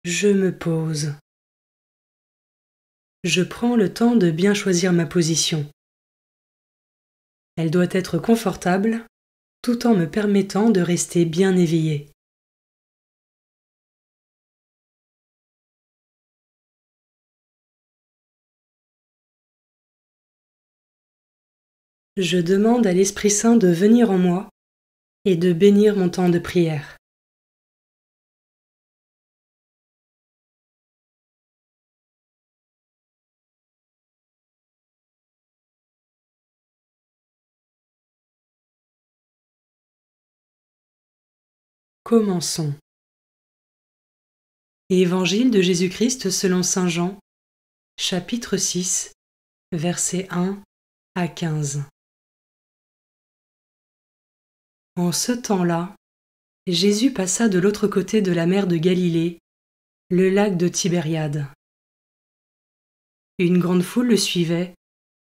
Je me pose. Je prends le temps de bien choisir ma position. Elle doit être confortable, tout en me permettant de rester bien éveillé. Je demande à l'Esprit Saint de venir en moi et de bénir mon temps de prière. Commençons. Évangile de Jésus-Christ selon saint Jean, chapitre 6, versets 1 à 15. En ce temps-là, Jésus passa de l'autre côté de la mer de Galilée, le lac de Tibériade. Une grande foule le suivait,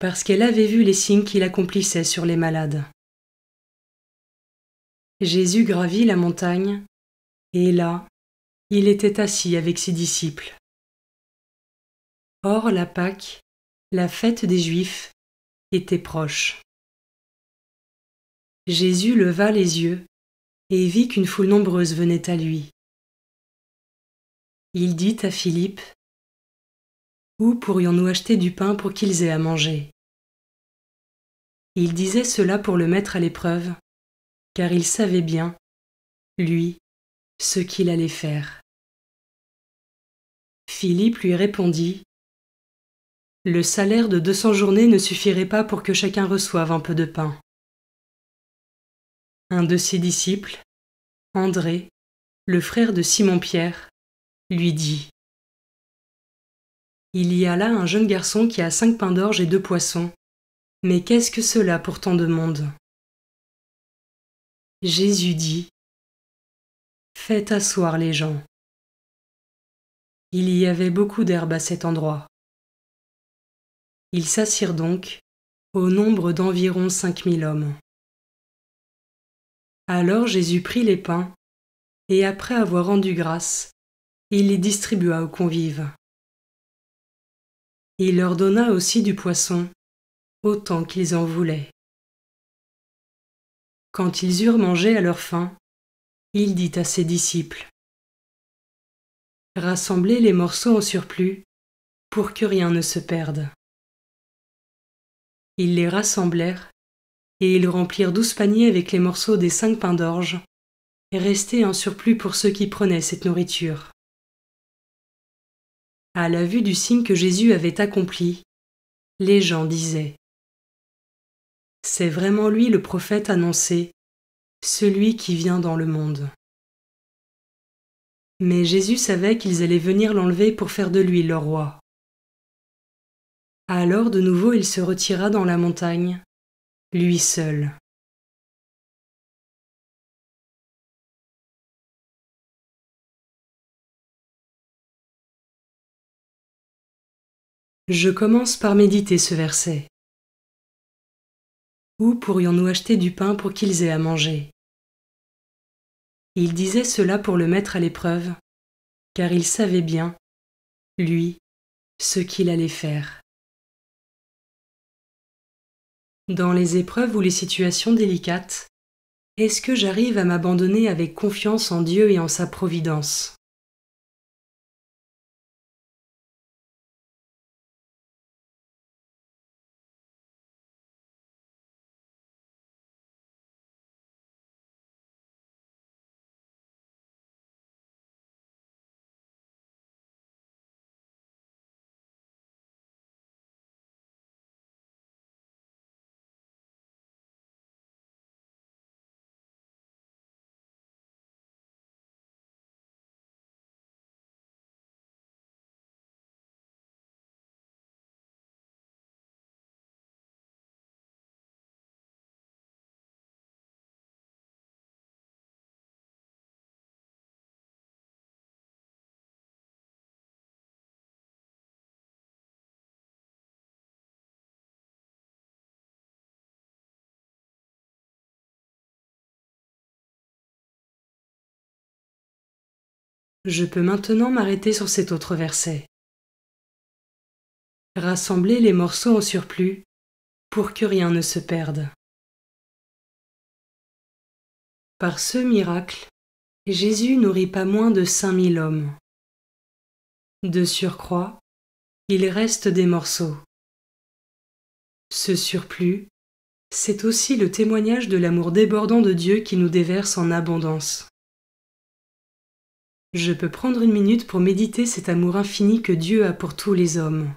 parce qu'elle avait vu les signes qu'il accomplissait sur les malades. Jésus gravit la montagne, et là, il était assis avec ses disciples. Or la Pâque, la fête des Juifs, était proche. Jésus leva les yeux et vit qu'une foule nombreuse venait à lui. Il dit à Philippe : « Où pourrions-nous acheter du pain pour qu'ils aient à manger ? » Il disait cela pour le mettre à l'épreuve, car il savait bien, lui, ce qu'il allait faire. Philippe lui répondit : « Le salaire de 200 journées ne suffirait pas pour que chacun reçoive un peu de pain. » Un de ses disciples, André, le frère de Simon-Pierre, lui dit : « Il y a là un jeune garçon qui a 5 pains d'orge et 2 poissons, mais qu'est-ce que cela pour tant de monde ? » Jésus dit : « Faites asseoir les gens. » Il y avait beaucoup d'herbe à cet endroit. Ils s'assirent donc, au nombre d'environ 5000 hommes. Alors Jésus prit les pains, et après avoir rendu grâce, il les distribua aux convives. Il leur donna aussi du poisson, autant qu'ils en voulaient. Quand ils eurent mangé à leur faim, il dit à ses disciples : « Rassemblez les morceaux en surplus, pour que rien ne se perde. » Ils les rassemblèrent, et ils remplirent 12 paniers avec les morceaux des 5 pains d'orge, restés en surplus pour ceux qui prenaient cette nourriture. À la vue du signe que Jésus avait accompli, les gens disaient : « C'est vraiment lui le prophète annoncé, celui qui vient dans le monde. » Mais Jésus savait qu'ils allaient venir l'enlever pour faire de lui leur roi. Alors de nouveau il se retira dans la montagne, lui seul. Je commence par méditer ce verset. Où pourrions-nous acheter du pain pour qu'ils aient à manger ? Il disait cela pour le mettre à l'épreuve, car il savait bien, lui, ce qu'il allait faire. Dans les épreuves ou les situations délicates, est-ce que j'arrive à m'abandonner avec confiance en Dieu et en sa providence ? Je peux maintenant m'arrêter sur cet autre verset. Rassembler les morceaux en surplus pour que rien ne se perde. Par ce miracle, Jésus nourrit pas moins de 5000 hommes. De surcroît, il reste des morceaux. Ce surplus, c'est aussi le témoignage de l'amour débordant de Dieu qui nous déverse en abondance. Je peux prendre une minute pour méditer cet amour infini que Dieu a pour tous les hommes.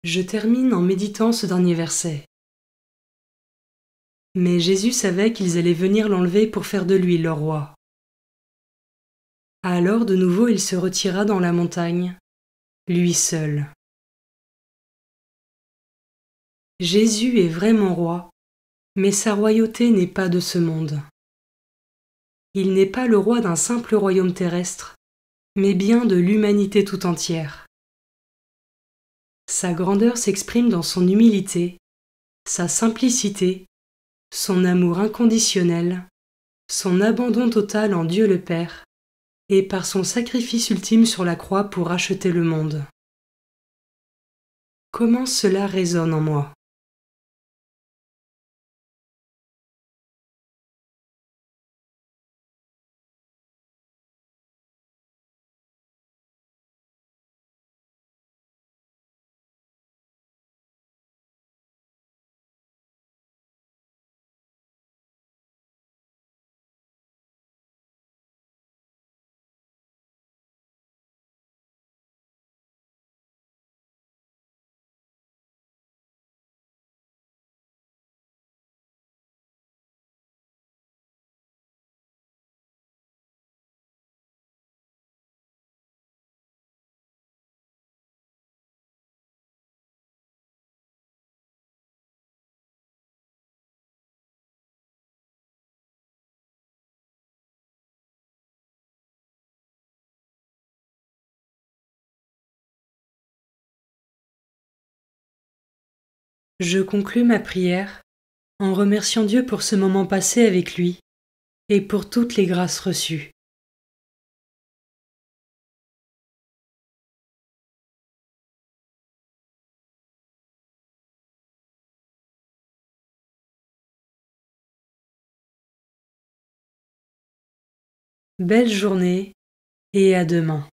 Je termine en méditant ce dernier verset. Mais Jésus savait qu'ils allaient venir l'enlever pour faire de lui leur roi. Alors de nouveau il se retira dans la montagne, lui seul. Jésus est vraiment roi, mais sa royauté n'est pas de ce monde. Il n'est pas le roi d'un simple royaume terrestre, mais bien de l'humanité tout entière. Sa grandeur s'exprime dans son humilité, sa simplicité, son amour inconditionnel, son abandon total en Dieu le Père, et par son sacrifice ultime sur la croix pour racheter le monde. Comment cela résonne en moi? Je conclus ma prière en remerciant Dieu pour ce moment passé avec lui et pour toutes les grâces reçues. Belle journée et à demain.